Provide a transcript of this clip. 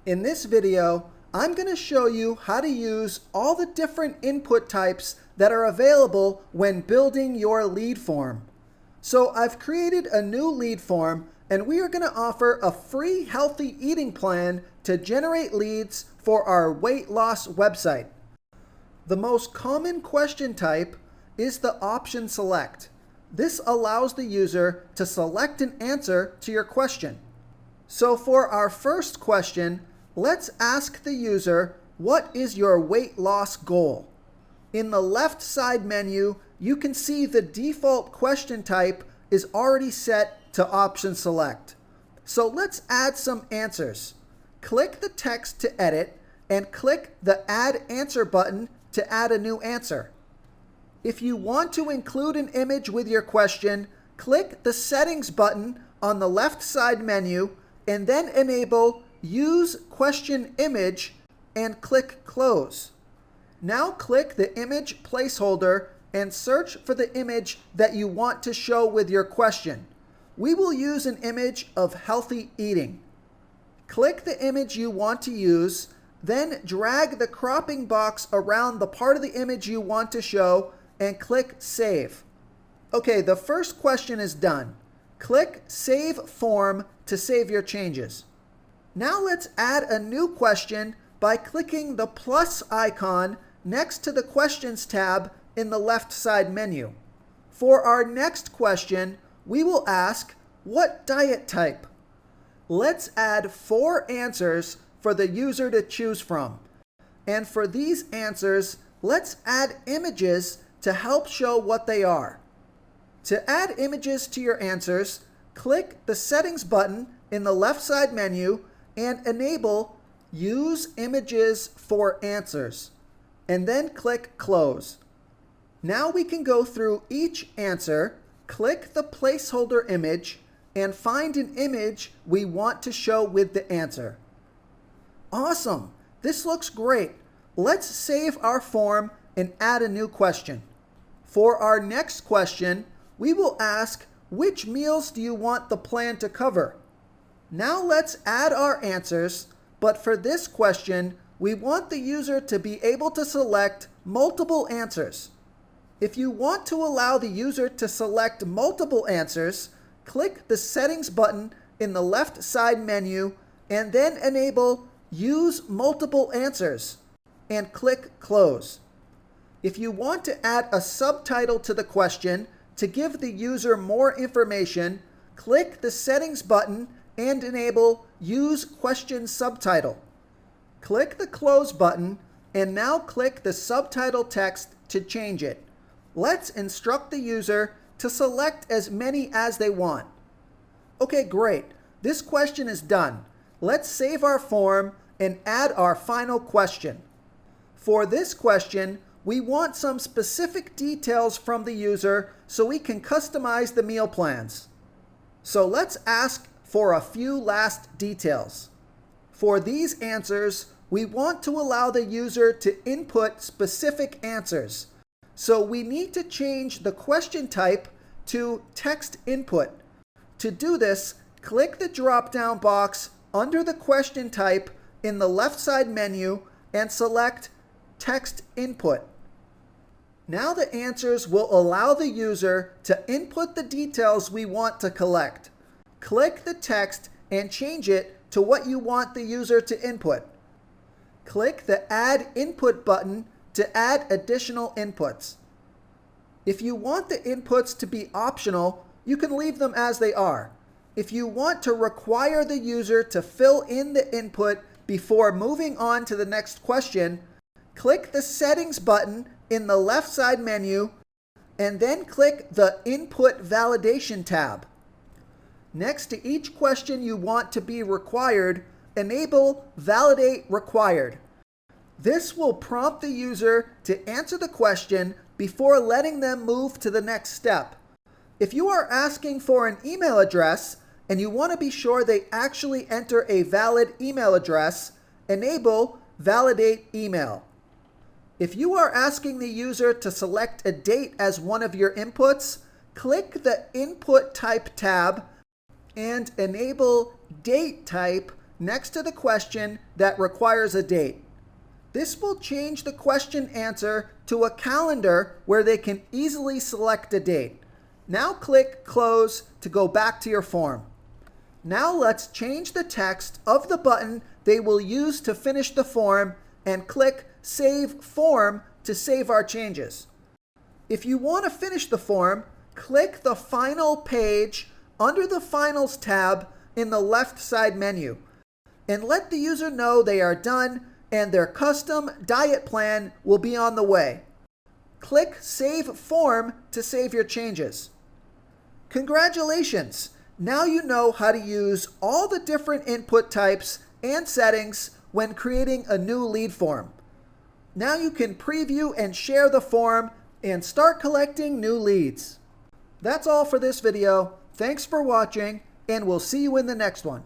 In this video, I'm going to show you how to use all the different input types that are available when building your lead form. So I've created a new lead form, and we are going to offer a free healthy eating plan to generate leads for our weight loss website. The most common question type is the option select. This allows the user to select an answer to your question. So for our first question, let's ask the user, what is your weight loss goal? In the left side menu, you can see the default question type is already set to option select. So let's add some answers. Click the text to edit and click the Add Answer button to add a new answer. If you want to include an image with your question, click the Settings button on the left side menu and then enable Use Question Image and click Close. Now click the image placeholder and search for the image that you want to show with your question. We will use an image of healthy eating. Click the image you want to use, then drag the cropping box around the part of the image you want to show and click Save. Okay, the first question is done. Click Save Form to save your changes. Now let's add a new question by clicking the plus icon next to the Questions tab in the left side menu. For our next question, we will ask, what diet type? Let's add 4 answers for the user to choose from. And for these answers, let's add images to help show what they are. To add images to your answers, click the Settings button in the left side menu and enable Use Images for Answers, and then click Close. Now we can go through each answer, click the placeholder image, and find an image we want to show with the answer. Awesome! This looks great. Let's save our form and add a new question. For our next question, we will ask, which meals do you want the plan to cover? Now let's add our answers, but for this question, we want the user to be able to select multiple answers. If you want to allow the user to select multiple answers, click the Settings button in the left side menu and then enable Use Multiple Answers and click Close. If you want to add a subtitle to the question to give the user more information, click the Settings button and enable Use Question Subtitle. Click the Close button and now click the subtitle text to change it. Let's instruct the user to select as many as they want. Okay, great. This question is done. Let's save our form and add our final question. For this question, we want some specific details from the user so we can customize the meal plans. So let's ask for a few last details. For these answers, we want to allow the user to input specific answers. So we need to change the question type to text input. To do this, click the drop-down box under the question type in the left side menu and select Text Input. Now the answers will allow the user to input the details we want to collect. Click the text and change it to what you want the user to input. Click the Add Input button to add additional inputs. If you want the inputs to be optional, you can leave them as they are. If you want to require the user to fill in the input before moving on to the next question, click the Settings button in the left side menu and then click the Input Validation tab. Next to each question you want to be required, enable Validate Required. This will prompt the user to answer the question before letting them move to the next step. If you are asking for an email address and you want to be sure they actually enter a valid email address, enable Validate Email. If you are asking the user to select a date as one of your inputs, click the Input Type tab and enable Date Type next to the question that requires a date. This will change the question answer to a calendar where they can easily select a date. Now click Close to go back to your form. Now let's change the text of the button they will use to finish the form and click Save Form to save our changes. If you want to finish the form, click the Final page under the Finals tab in the left side menu and let the user know they are done and their custom diet plan will be on the way. Click Save Form to save your changes. Congratulations! Now you know how to use all the different input types and settings when creating a new lead form. Now you can preview and share the form and start collecting new leads. That's all for this video. Thanks for watching, and we'll see you in the next one.